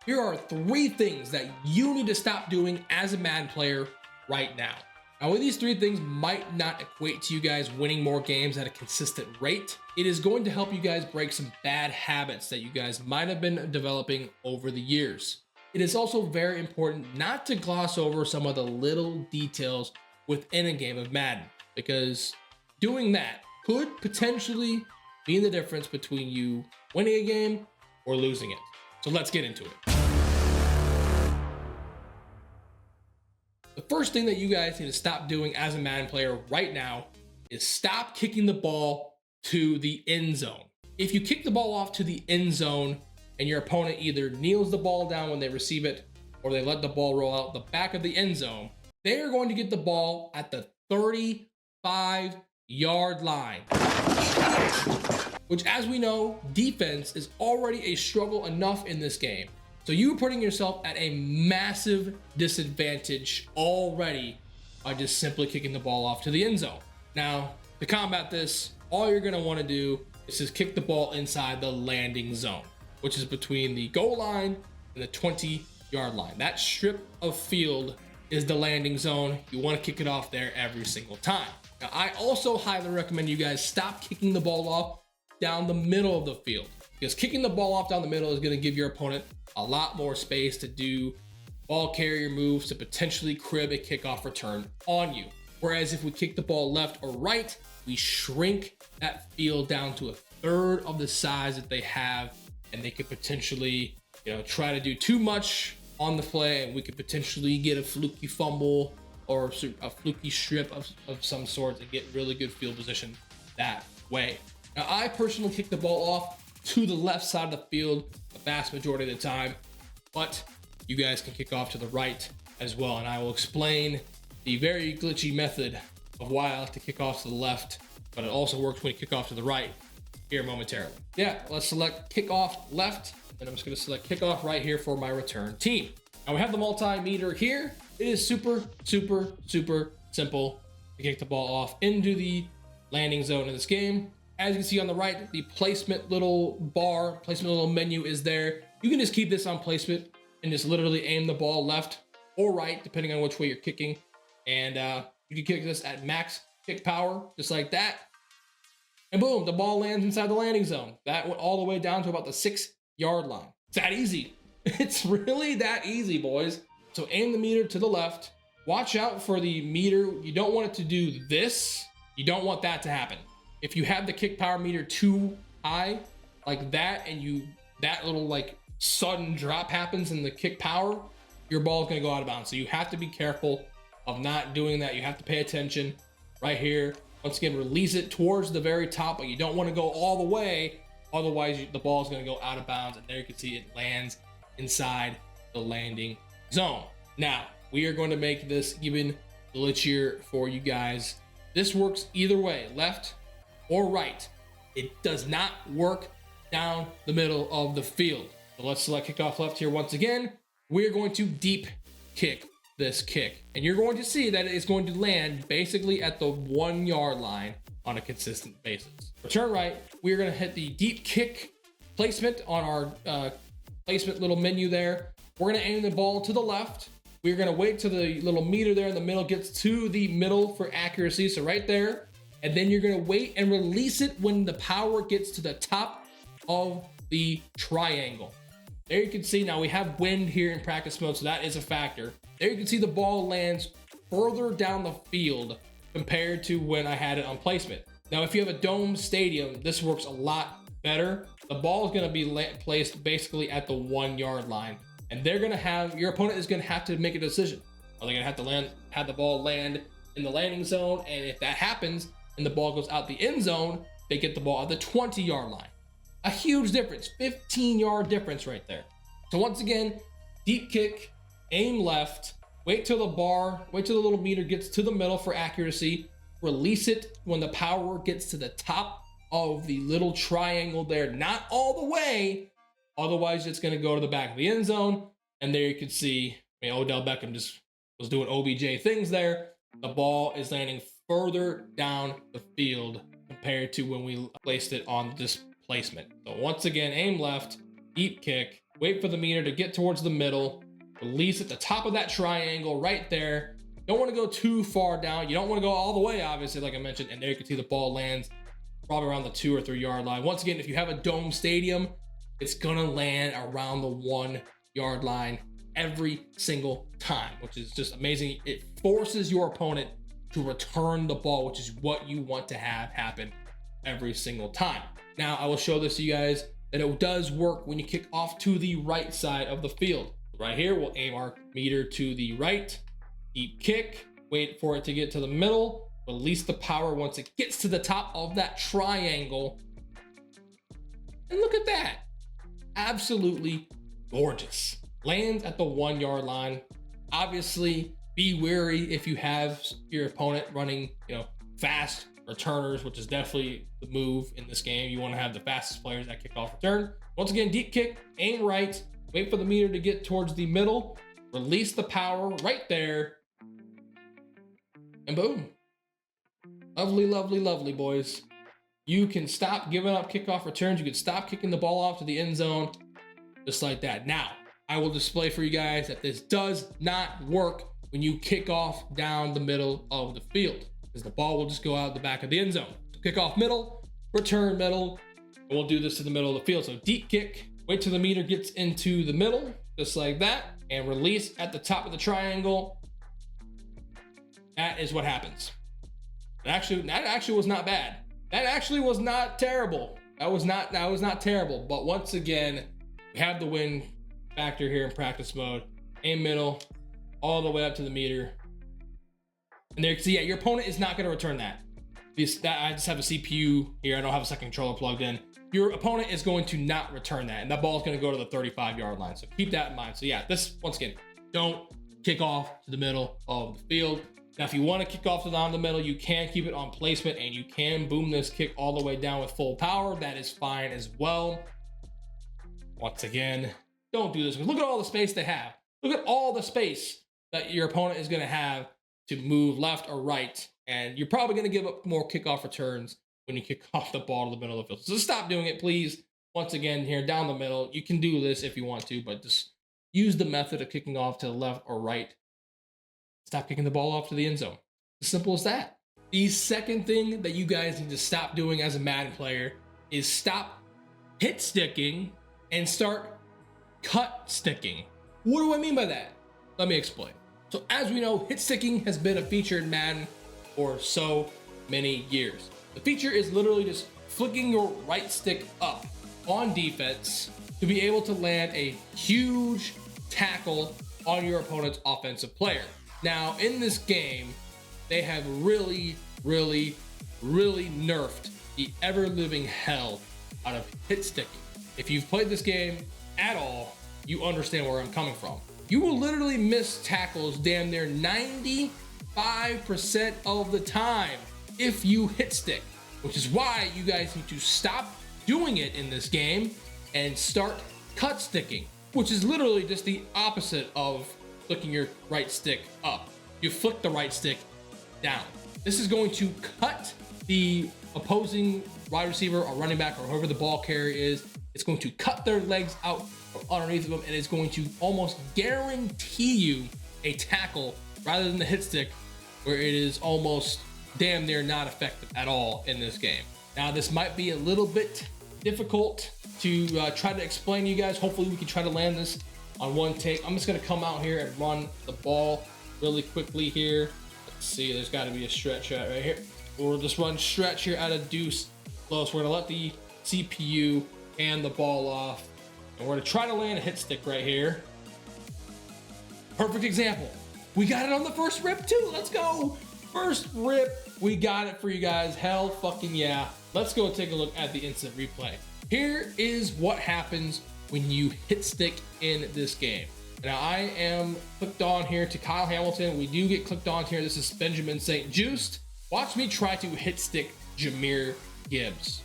here are 3 things that you need to stop doing as a Madden player right now. Now, while these 3 things might not equate to you guys winning more games at a consistent rate, it is going to help you guys break some bad habits that you guys might have been developing over the years. It is also very important not to gloss over some of the little details within a game of Madden, because doing that could potentially be the difference between you winning a game or losing it. So let's get into it. The first thing that you guys need to stop doing as a Madden player right now is stop kicking the ball to the end zone. If you kick the ball off to the end zone and your opponent either kneels the ball down when they receive it or they let the ball roll out the back of the end zone, they are going to get the ball at the 35-yard line. Which, as we know, defense is already a struggle enough in this game. So you're putting yourself at a massive disadvantage already by just simply kicking the ball off to the end zone. Now, to combat this, all you're gonna wanna do is just kick the ball inside the landing zone, which is between the goal line and the 20-yard line. That strip of field is the landing zone. You wanna kick it off there every single time. Now, I also highly recommend you guys stop kicking the ball off down the middle of the field, because kicking the ball off down the middle is going to give your opponent a lot more space to do ball carrier moves to potentially crib a kickoff return on you. Whereas if we kick the ball left or right, we shrink that field down to a third of the size that they have, and they could potentially, try to do too much on the play, and we could potentially get a fluky fumble or a fluky strip of some sort and get really good field position that way. Now, I personally kick the ball off to the left side of the field the vast majority of the time, but you guys can kick off to the right as well. And I will explain the very glitchy method of why I like to kick off to the left, but it also works when you kick off to the right here momentarily. Yeah, let's select kickoff left, and I'm just gonna select kickoff right here for my return team. Now we have the multimeter here. It is super simple to kick the ball off into the landing zone in this game. As you can see on the right, the placement little menu is there. You can just keep this on placement and just literally aim the ball left or right, depending on which way you're kicking. And you can kick this at max kick power, just like that. And boom, the ball lands inside the landing zone. That went all the way down to about the 6-yard line. It's that easy. It's really that easy, boys. So aim the meter to the left. Watch out for the meter. You don't want it to do this. You don't want that to happen. If you have the kick power meter too high like that, and that little sudden drop happens in the kick power, your ball is going to go out of bounds. So you have to be careful of not doing that. You have to pay attention right here. Once again, release it towards the very top, but you don't want to go all the way. Otherwise, the ball is going to go out of bounds, and there you can see it lands inside the landing zone. Now, we are going to make this even glitchier for you guys. This works either way, left or right. It does not work down the middle of the field. So let's select kickoff left here once again. We're going to deep kick this kick, and you're going to see that it's going to land basically at the 1-yard line on a consistent basis. Return right, we're going to hit the deep kick placement on our placement little menu there. We're going to aim the ball to the left. We're going to wait till the little meter there in the middle gets to the middle for accuracy, so right there. And then you're gonna wait and release it when the power gets to the top of the triangle. There you can see, now we have wind here in practice mode, so that is a factor. There you can see the ball lands further down the field compared to when I had it on placement. Now, if you have a dome stadium, this works a lot better. The ball is gonna be placed basically at the 1-yard line, and your opponent is gonna have to make a decision. Are they gonna have to have the ball land in the landing zone? And if that happens, and the ball goes out the end zone, they get the ball at the 20-yard line. A huge difference, 15-yard difference right there. So once again, deep kick, aim left, wait till the little meter gets to the middle for accuracy, release it when the power gets to the top of the little triangle there, not all the way, otherwise it's gonna go to the back of the end zone. And there you can see, Odell Beckham just was doing OBJ things there. The ball is landing further down the field compared to when we placed it on this placement. So once again, aim left, deep kick, wait for the meter to get towards the middle, release at the top of that triangle right there. Don't want to go too far down. You don't want to go all the way, obviously, like I mentioned, and there you can see the ball lands probably around the 2 or 3 yard line. Once again, if you have a dome stadium, it's gonna land around the 1 yard line every single time, which is just amazing. It forces your opponent to return the ball, which is what you want to have happen every single time. Now, I will show this to you guys that it does work when you kick off to the right side of the field. Right here, we'll aim our meter to the right, deep kick, wait for it to get to the middle, release the power once it gets to the top of that triangle. And look at that. Absolutely gorgeous. Lands at the 1 yard line. Obviously, be wary if you have your opponent running, fast returners, which is definitely the move in this game. You want to have the fastest players that kick off return. Once again, deep kick, aim right, wait for the meter to get towards the middle, release the power right there, and boom. Lovely, lovely, lovely, boys. You can stop giving up kickoff returns. You can stop kicking the ball off to the end zone, just like that. Now, I will display for you guys that this does not work when you kick off down the middle of the field, because the ball will just go out the back of the end zone. So kick off middle, return middle, and we'll do this to the middle of the field. So deep kick, wait till the meter gets into the middle, just like that, and release at the top of the triangle. That is what happens. That actually was not bad. That actually was not terrible. That was not terrible. But once again, we have the win factor here in practice mode. Aim middle, all the way up to the meter. And there you can see, yeah, your opponent is not going to return that. I just have a CPU here. I don't have a second controller plugged in. Your opponent is going to not return that, and that ball is going to go to the 35 yard line. So keep that in mind. So yeah, this, once again, don't kick off to the middle of the field. Now, if you want to kick off to down the middle, you can keep it on placement and you can boom this kick all the way down with full power. That is fine as well. Once again, don't do this. Look at all the space they have. Look at all the space that your opponent is going to have to move left or right. And you're probably going to give up more kickoff returns when you kick off the ball to the middle of the field. So stop doing it, please. Once again, here down the middle, you can do this if you want to, but just use the method of kicking off to the left or right. Stop kicking the ball off to the end zone. As simple as that. The second thing that you guys need to stop doing as a Madden player is stop hit sticking and start cut sticking. What do I mean by that? Let me explain. So as we know, hit sticking has been a feature in Madden for so many years. The feature is literally just flicking your right stick up on defense to be able to land a huge tackle on your opponent's offensive player. Now, in this game, they have really nerfed the ever-living hell out of hit sticking. If you've played this game at all, you understand where I'm coming from. You will literally miss tackles damn near 95% of the time if you hit stick, which is why you guys need to stop doing it in this game and start cut sticking, which is literally just the opposite of flicking your right stick up. You flick the right stick down. This is going to cut the opposing wide receiver or running back or whoever the ball carrier is. It's going to cut their legs out from underneath of them, and it's going to almost guarantee you a tackle rather than the hit stick, where it is almost damn near not effective at all in this game. Now, this might be a little bit difficult to try to explain to you guys. Hopefully we can try to land this on one take. I'm just gonna come out here and run the ball really quickly here. Let's see, there's gotta be a stretch right here. We'll just run stretch here out of deuce close. We're gonna let the CPU hand the ball off, and we're gonna try to land a hit stick right here. Perfect example. We got it on the first rip too. Let's go. First rip, we got it for you guys. Hell fucking yeah. Let's go take a look at the instant replay. Here is what happens when you hit stick in this game. Now, I am clicked on here to Kyle Hamilton. We do get clicked on here. This is Benjamin St. Just. Watch me try to hit stick Jahmyr Gibbs.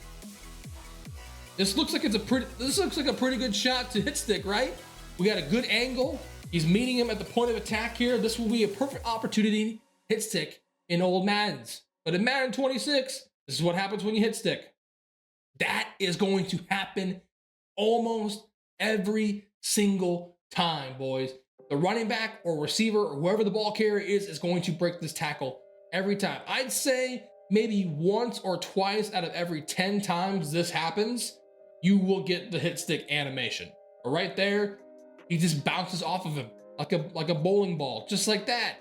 This looks like a pretty good shot to hit stick, right? We got a good angle. He's meeting him at the point of attack here. This will be a perfect opportunity to hit stick in old Maddens. But in Madden 26, this is what happens when you hit stick. That is going to happen almost every single time, boys. The running back or receiver or whoever the ball carrier is going to break this tackle every time. I'd say maybe once or twice out of every 10 times this happens, you will get the hit stick animation. But right there, he just bounces off of him like a bowling ball, just like that,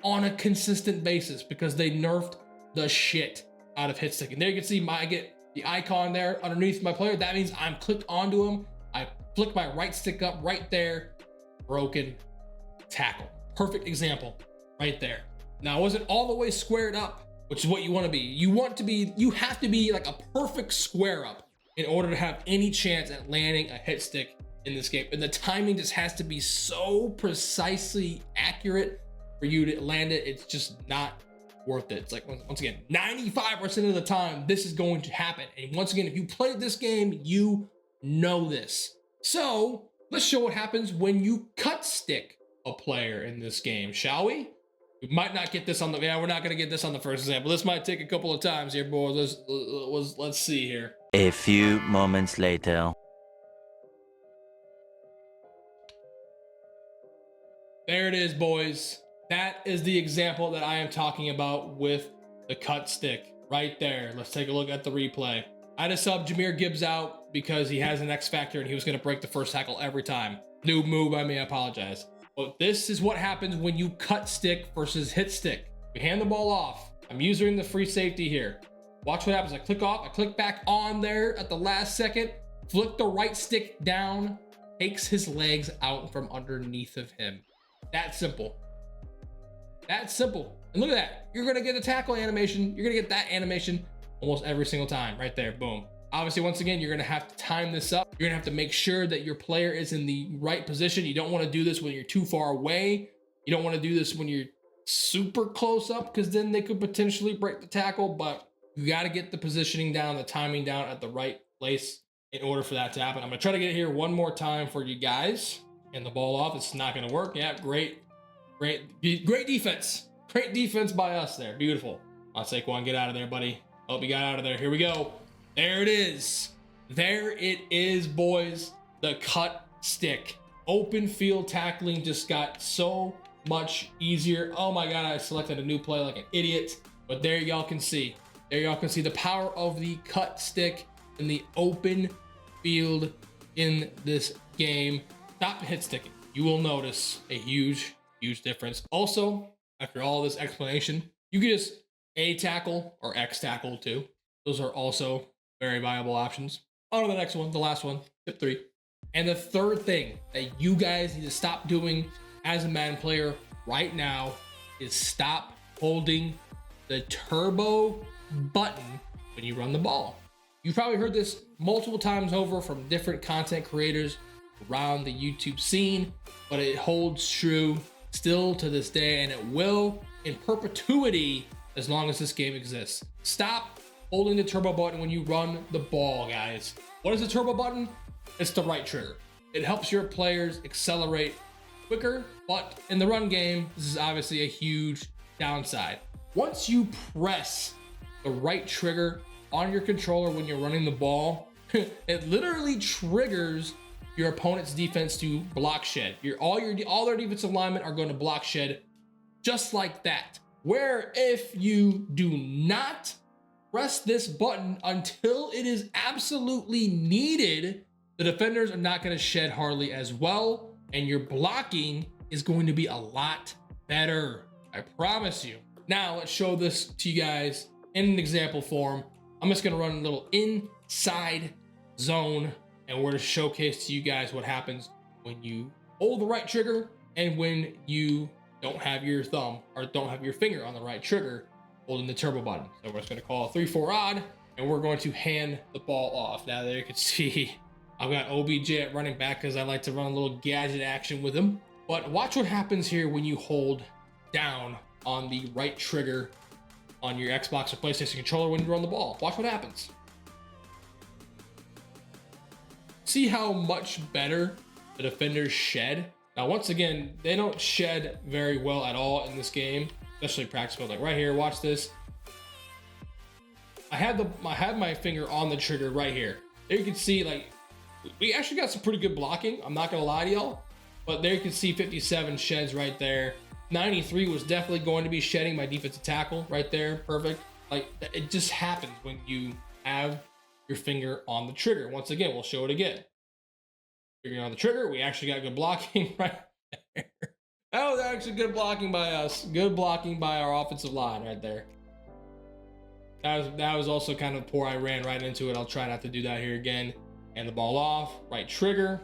on a consistent basis, because they nerfed the shit out of hit stick. And there you can see I get the icon there underneath my player. That means I'm clicked onto him. I flick my right stick up right there. Broken tackle. Perfect example right there. Now, it wasn't all the way squared up, which is what you want to be. You have to be like a perfect square up in order to have any chance at landing a hit stick in this game. And the timing just has to be so precisely accurate for you to land it. It's just not worth it. It's like, once again, 95% of the time, this is going to happen. And once again, if you played this game, you know this. So let's show what happens when you cut stick a player in this game, shall we? We might not get this on we're not gonna get this on the first example. This might take a couple of times here, boys. Let's see here. A few moments later. There it is, boys. That is the example that I am talking about with the cut stick right there. Let's take a look at the replay. I had to sub Jahmyr Gibbs out because he has an X factor and he was gonna break the first tackle every time. Noob move, I apologize. But this is what happens when you cut stick versus hit stick. We hand the ball off. I'm using the free safety here. Watch what happens. I click off, I click back on there at the last second, flick the right stick down, takes his legs out from underneath of him. That simple. That simple. And look at that. You're gonna get a tackle animation. You're gonna get that animation almost every single time right there. Boom. Obviously, once again, you're gonna have to time this up. You're gonna have to make sure that your player is in the right position. You don't want to do this when you're too far away. You don't want to do this when you're super close up, because then they could potentially break the tackle. But you got to get the positioning down, the timing down at the right place in order for that to happen. I'm gonna try to get it here one more time for you guys. And the ball off. It's not gonna work. Yeah, great defense. Great defense by us there. Beautiful. Saquon, get out of there, buddy. Oh, you got out of there. Here we go. There it is. There it is, boys. The cut stick. Open field tackling just got so much easier. Oh my God, I selected a new play like an idiot. But there y'all can see. There y'all can see the power of the cut stick in the open field in this game. Stop hit sticking. You will notice a huge difference. Also, after all this explanation, you can just A tackle or X tackle too. Those are also very viable options. On to the next one, the last one, tip 3. And the third thing that you guys need to stop doing as a Madden player right now is stop holding the turbo button when you run the ball. You've probably heard this multiple times over from different content creators around the YouTube scene, but it holds true still to this day, and it will in perpetuity as long as this game exists. Stop holding the turbo button when you run the ball, guys. What is the turbo button? It's the right trigger. It helps your players accelerate quicker, but in the run game, this is obviously a huge downside. Once you press the right trigger on your controller when you're running the ball, it literally triggers your opponent's defense to block shed. All their defensive linemen are going to block shed just like that. Where if you do not press this button until it is absolutely needed, the defenders are not going to shed hardly as well, and your blocking is going to be a lot better. I promise you. Now let's show this to you guys in an example form. I'm just going to run a little inside zone, and we're going to showcase to you guys what happens when you hold the right trigger and when you don't have your thumb or don't have your finger on the right trigger holding the turbo button. So we're just going to call a 3-4 odd, and we're going to hand the ball off. Now there you can see I've got OBJ at running back because I like to run a little gadget action with him. But watch what happens here when you hold down on the right trigger on your Xbox or PlayStation controller when you run the ball. Watch what happens. See how much better the defenders shed? Now, once again, they don't shed very well at all in this game, especially practice mode. Like right here, watch this. I had my finger on the trigger right here. There you can see, like, we actually got some pretty good blocking. I'm not gonna lie to y'all, but there you can see 57 sheds right there. 93 was definitely going to be shedding my defensive tackle right there. Perfect. Like, it just happens when you have your finger on the trigger. Once again, we'll show it again. Finger on the trigger. We actually got good blocking right there. That was actually good blocking by us. Good blocking by our offensive line right there. That was also kind of poor. I ran right into it. I'll try not to do that here again. And the ball off. Right trigger.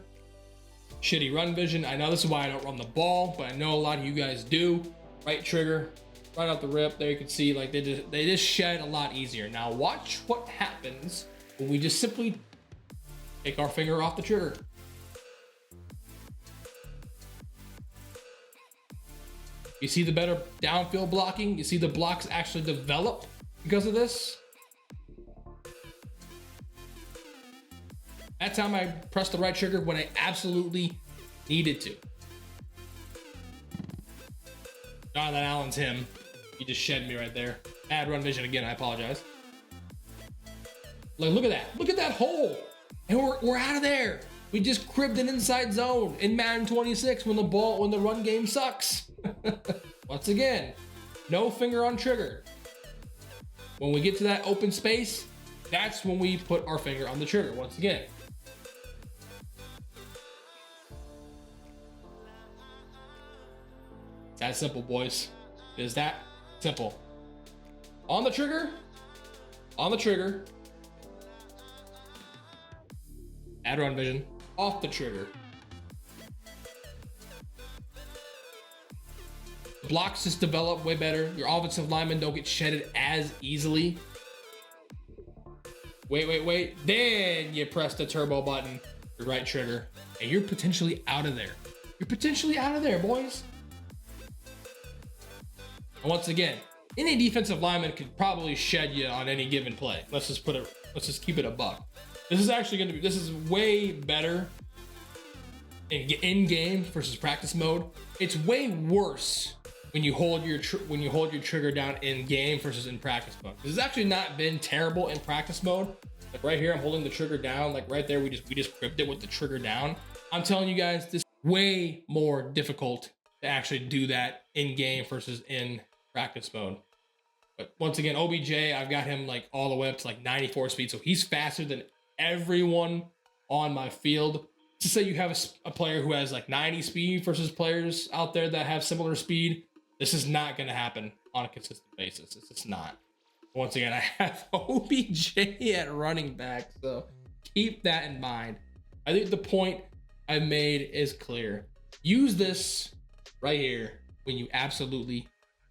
Shitty run vision. I know this is why I don't run the ball, but I know a lot of you guys do. Right trigger. Right off the rip. There you can see like they just shed a lot easier. Now watch what happens when we just simply take our finger off the trigger. You see the better downfield blocking? You see the blocks actually develop because of this? That time I pressed the right trigger when I absolutely needed to. Jonathan Allen's him. He just shed me right there. Bad run vision again, I apologize. Like, look at that. Look at that hole. And we're out of there. We just cribbed an inside zone in Madden 26 when the run game sucks. Once again, no finger on trigger. When we get to that open space, that's when we put our finger on the trigger once again. It's that simple, boys. It is that simple. On the trigger, add run vision, off the trigger. Blocks just develop way better. Your offensive linemen don't get shedded as easily. Wait. Then you press the turbo button, the right trigger, and you're potentially out of there. You're potentially out of there, boys. And once again, any defensive lineman could probably shed you on any given play. Let's just keep it a buck. This is way better in game versus practice mode. It's way worse when you hold your trigger down in game versus in practice mode. This has actually not been terrible in practice mode. Like right here, I'm holding the trigger down. Like right there, we just gripped it with the trigger down. I'm telling you guys, this is way more difficult to actually do that in game versus in practice mode. But once again, OBJ, I've got him like all the way up to like 94 speed, so he's faster than everyone on my field. To say you have a player who has like 90 speed versus players out there that have similar speed, this is not going to happen on a consistent basis. It's just not. Once again, I have OBJ at running back, so keep that in mind. I think the point I made is clear. Use this right here when you absolutely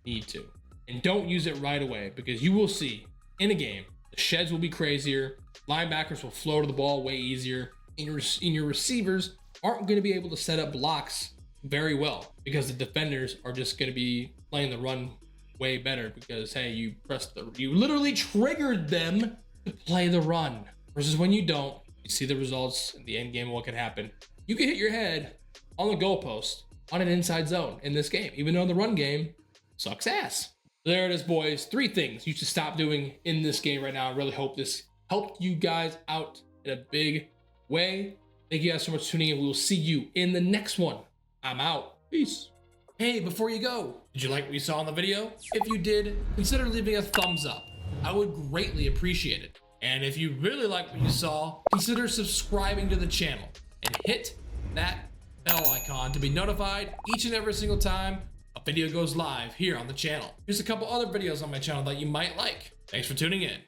need to. And don't use it right away, because you will see in a game, the sheds will be crazier, linebackers will flow to the ball way easier, and your receivers aren't going to be able to set up blocks very well, because the defenders are just going to be playing the run way better, because hey, you literally triggered them to play the run, versus when you don't, you see the results in the end game. What can happen? You can hit your head on the goalpost on an inside zone in this game, even though the run game sucks ass. There it is, boys. 3 things you should stop doing in this game right now. I really hope this helped you guys out in a big way. Thank you guys so much for tuning in. We will see you in the next one. I'm out. Peace. Hey, before you go, did you like what you saw in the video? If you did, consider leaving a thumbs up. I would greatly appreciate it. And if you really like what you saw, consider subscribing to the channel and hit that bell icon to be notified each and every single time a video goes live here on the channel. Here's a couple other videos on my channel that you might like. Thanks for tuning in.